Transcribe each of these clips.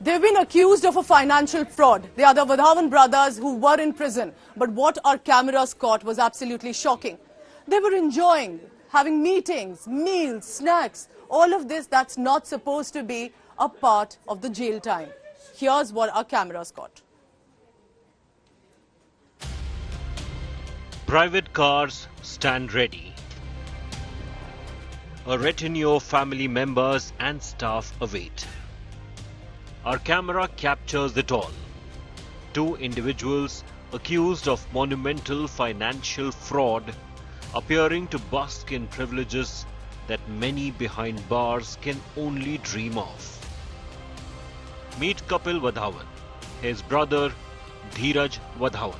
They've been accused of a financial fraud. They are the Wadhawan brothers who were in prison. But what our cameras caught was absolutely shocking. They were enjoying, having meetings, meals, snacks, all of this that's not supposed to be a part of the jail time. Here's what our cameras caught. Private cars stand ready. A retinue of family members and staff await. Our camera captures it all. Two individuals accused of monumental financial fraud appearing to bask in privileges that many behind bars can only dream of. Meet Kapil Wadhawan, his brother Dheeraj Wadhawan.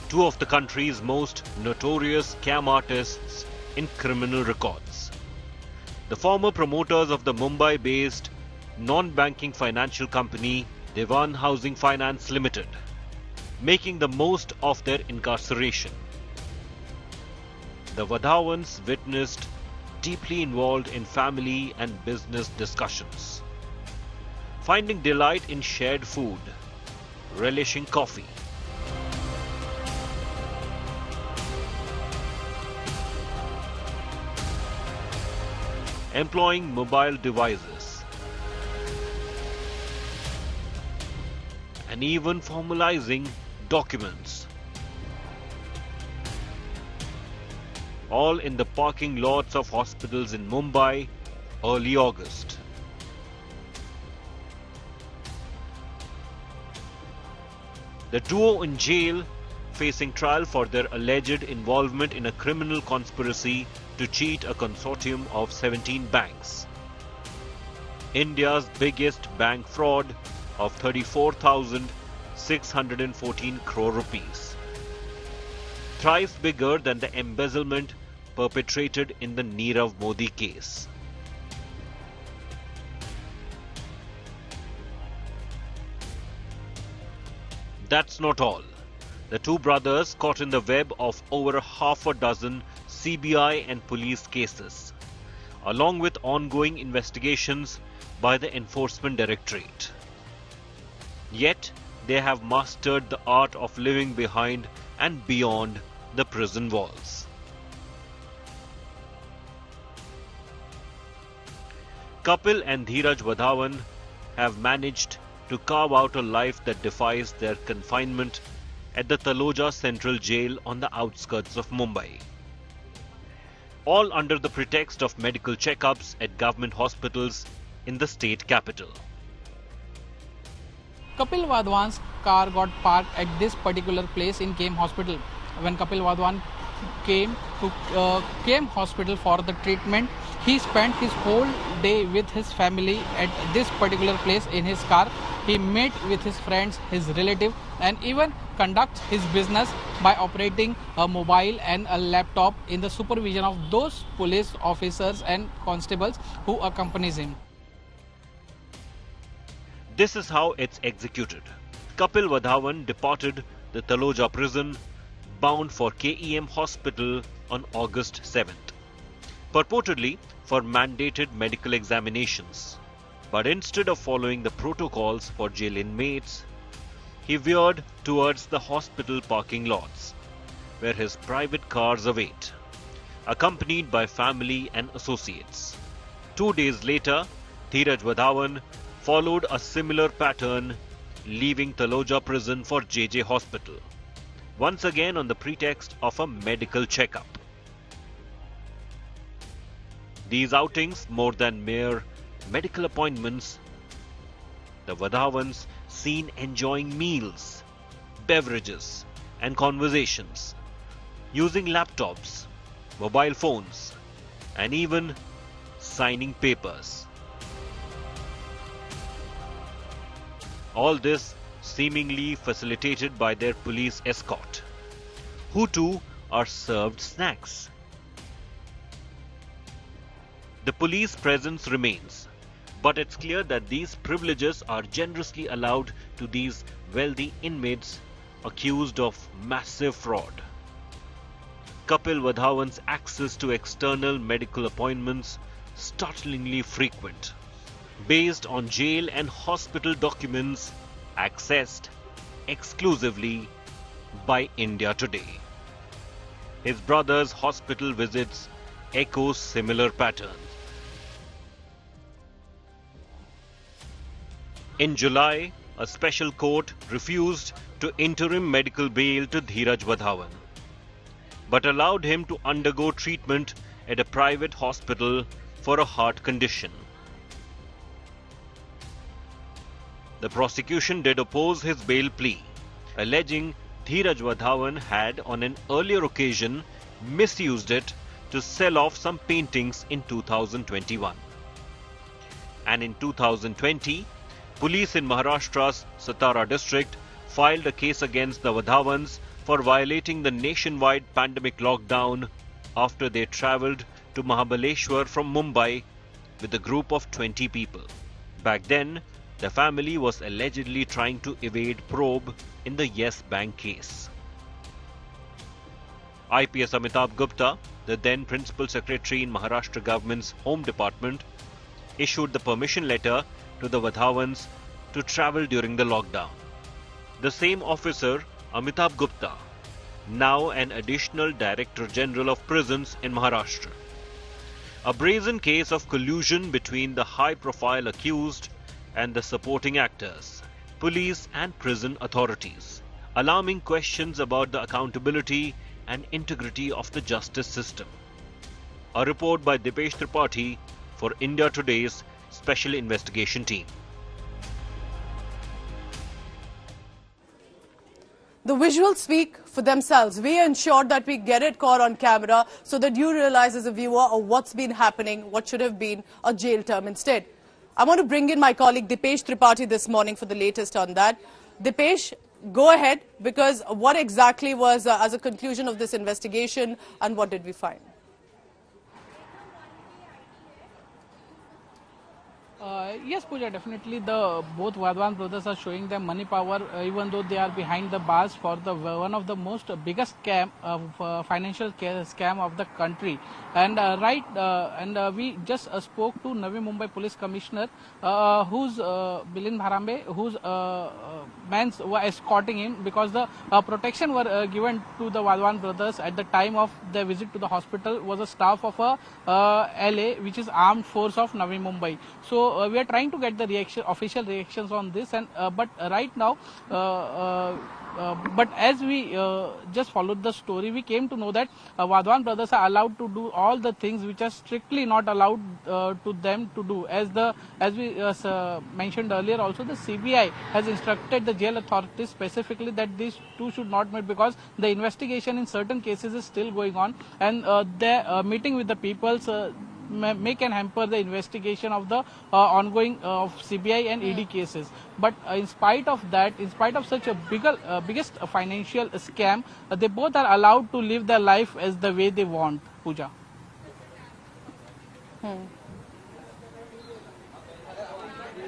Two of the country's most notorious scam artists in criminal records. The former promoters of the Mumbai-based non-banking financial company Wadhawan Housing Finance Limited, making the most of their incarceration. The Wadhawans witnessed deeply involved in family and business discussions, finding delight in shared food, relishing coffee, employing mobile devices, and even formalizing documents, all in the parking lots of hospitals in Mumbai early August. The duo in jail, facing trial for their alleged involvement in a criminal conspiracy to cheat a consortium of 17 banks. India's biggest bank fraud of 34,614 crore rupees. Thrice bigger than the embezzlement perpetrated in the Nirav Modi case. That's not all. The two brothers caught in the web of over half a dozen CBI and police cases, along with ongoing investigations by the Enforcement Directorate. Yet, they have mastered the art of living behind and beyond the prison walls. Kapil and Dheeraj Wadhawan have managed to carve out a life that defies their confinement at the Taloja Central Jail on the outskirts of Mumbai. All under the pretext of medical checkups at government hospitals in the state capital. Kapil Wadhawan's car got parked at this particular place in KM Hospital. When Kapil Wadhawan came to KM Hospital for the treatment, he spent his whole day with his family at this particular place in his car. He met with his friends, his relative, and even conducts his business by operating a mobile and a laptop in the supervision of those police officers and constables who accompanies him. This is how it's executed. Kapil Wadhawan departed the Taloja prison bound for KEM Hospital on August 7th, purportedly for mandated medical examinations. But instead of following the protocols for jail inmates, he veered towards the hospital parking lots, where his private cars await, accompanied by family and associates. 2 days later, Dheeraj Wadhawan followed a similar pattern, leaving Taloja prison for JJ Hospital, once again on the pretext of a medical checkup. These outings, more than mere medical appointments, the Wadhawans seen enjoying meals, beverages, and conversations, using laptops, mobile phones, and even signing papers. All this seemingly facilitated by their police escort, who too are served snacks. The police presence remains, but it's clear that these privileges are generously allowed to these wealthy inmates accused of massive fraud. Kapil Wadhawan's access to external medical appointments startlingly frequent, based on jail and hospital documents accessed exclusively by India Today. His brother's hospital visits echo similar patterns. In July, a special court refused to interim medical bail to Dheeraj Wadhawan, but allowed him to undergo treatment at a private hospital for a heart condition. The prosecution did oppose his bail plea, alleging Dheeraj Wadhawan had on an earlier occasion misused it to sell off some paintings in 2021. And in 2020, police in Maharashtra's Satara district filed a case against the Wadhawans for violating the nationwide pandemic lockdown after they travelled to Mahabaleshwar from Mumbai with a group of 20 people. Back then, the family was allegedly trying to evade probe in the Yes Bank case. IPS Amitabh Gupta, the then Principal Secretary in Maharashtra government's Home Department, issued the permission letter to the Wadhawans to travel during the lockdown. The same officer, Amitabh Gupta, now an additional Director General of Prisons in Maharashtra. A brazen case of collusion between the high-profile accused and the supporting actors, police and prison authorities, alarming questions about the accountability and integrity of the justice system. A report by Dipesh Tripathi for India Today's Special Investigation Team. The visuals speak for themselves. We ensured that we get it caught on camera so that you realize as a viewer of what's been happening, what should have been a jail term instead. I want to bring in my colleague Dipesh Tripathi this morning for the latest on that. Dipesh, go ahead, because what exactly was as a conclusion of this investigation and what did we find? Yes, Pooja, definitely both Wadhawan brothers are showing their money power, even though they are behind the bars for one of the most biggest scam of financial scam of the country. And we just spoke to Navi Mumbai Police Commissioner, who's Bilin Bharambe, whose men were escorting him because the protection were given to the Wadhawan brothers at the time of their visit to the hospital was a staff of LA, which is Armed Force of Navi Mumbai. So we are trying to get the official reactions on this, and but right now, but as we just followed the story, we came to know that Wadhawan brothers are allowed to do all the things which are strictly not allowed to them to do. As we mentioned earlier, also the CBI has instructed the jail authorities specifically that these two should not meet because the investigation in certain cases is still going on, and their meeting with the people may can hamper the investigation of the ongoing of CBI and ED cases. But in spite of that, in spite of such a biggest financial scam, they both are allowed to live their life as the way they want, Pooja.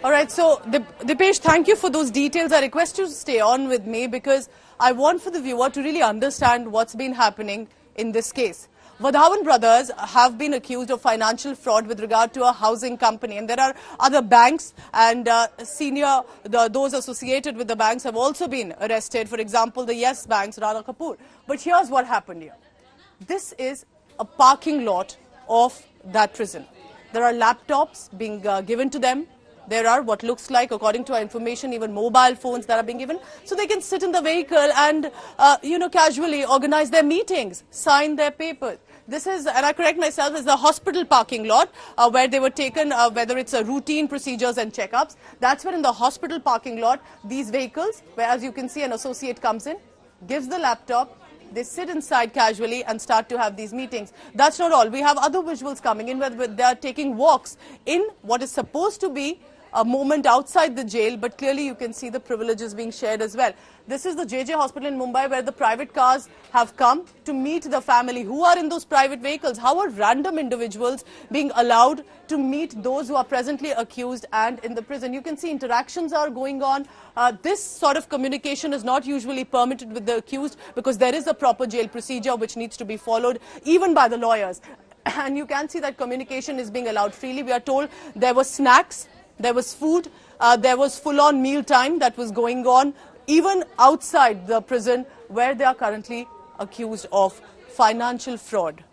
All right, so Dipesh, thank you for those details. I request you to stay on with me because I want for the viewer to really understand what's been happening in this case. Wadhawan brothers have been accused of financial fraud with regard to a housing company, and there are other banks and those associated with the banks have also been arrested. For example, the Yes Bank's Rana Kapoor. But here's what happened here. This is a parking lot of that prison. There are laptops being given to them. There are what looks like, according to our information, even mobile phones that are being given. So they can sit in the vehicle and, casually organize their meetings, sign their papers. This is, and I correct myself, is the hospital parking lot where they were taken, whether it's a routine procedures and checkups. That's where in the hospital parking lot, these vehicles, where as you can see an associate comes in, gives the laptop, they sit inside casually and start to have these meetings. That's not all. We have other visuals coming in where they are taking walks in what is supposed to be a moment outside the jail, but clearly you can see the privileges being shared as well. This is the JJ hospital in Mumbai where the private cars have come to meet the family. Who are in those private vehicles? How are random individuals being allowed to meet those who are presently accused and in the prison? You can see interactions are going on. This sort of communication is not usually permitted with the accused because there is a proper jail procedure which needs to be followed even by the lawyers. And you can see that communication is being allowed freely. We are told there were snacks There was food, there was full-on meal time that was going on, even outside the prison where they are currently accused of financial fraud.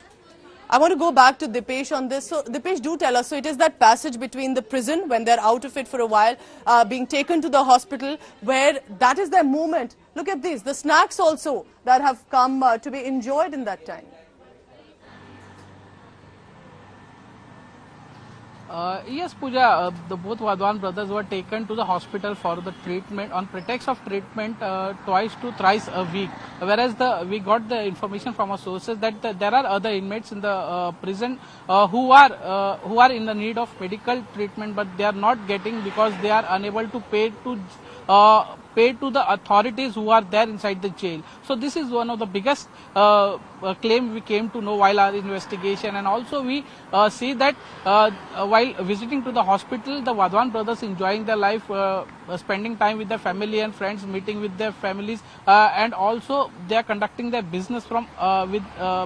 I want to go back to Dipesh on this. So, Dipesh, do tell us, so it is that passage between the prison, when they're out of it for a while, being taken to the hospital, where that is their moment. Look at these, the snacks also that have come to be enjoyed in that time. Yes, Pooja, both Wadhawan brothers were taken to the hospital for the treatment on pretext of treatment twice to thrice a week. Whereas we got the information from our sources that there are other inmates in the prison who are in the need of medical treatment, but they are not getting because they are unable to pay to the authorities who are there inside the jail. So this is one of the biggest claim we came to know while our investigation, and also we see that while visiting to the hospital, the Wadhawan brothers enjoying their life, spending time with their family and friends, meeting with their families, and also they are conducting their business from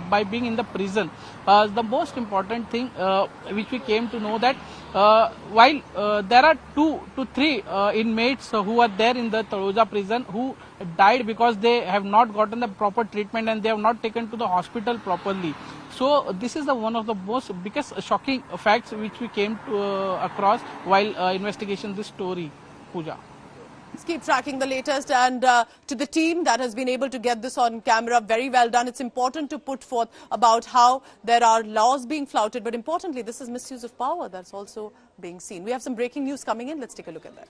by being in the prison. The most important thing which we came to know that while there are 2 to 3 inmates who are there in the Taloja prison who died because they have not gotten the proper treatment and they have not taken to the hospital properly. So this is one of the most biggest shocking facts which we came to, across while investigation this story, Pooja. Let's keep tracking the latest, and to the team that has been able to get this on camera, very well done. It's important to put forth about how there are laws being flouted, but importantly, this is misuse of power that's also being seen. We have some breaking news coming in. Let's take a look at that.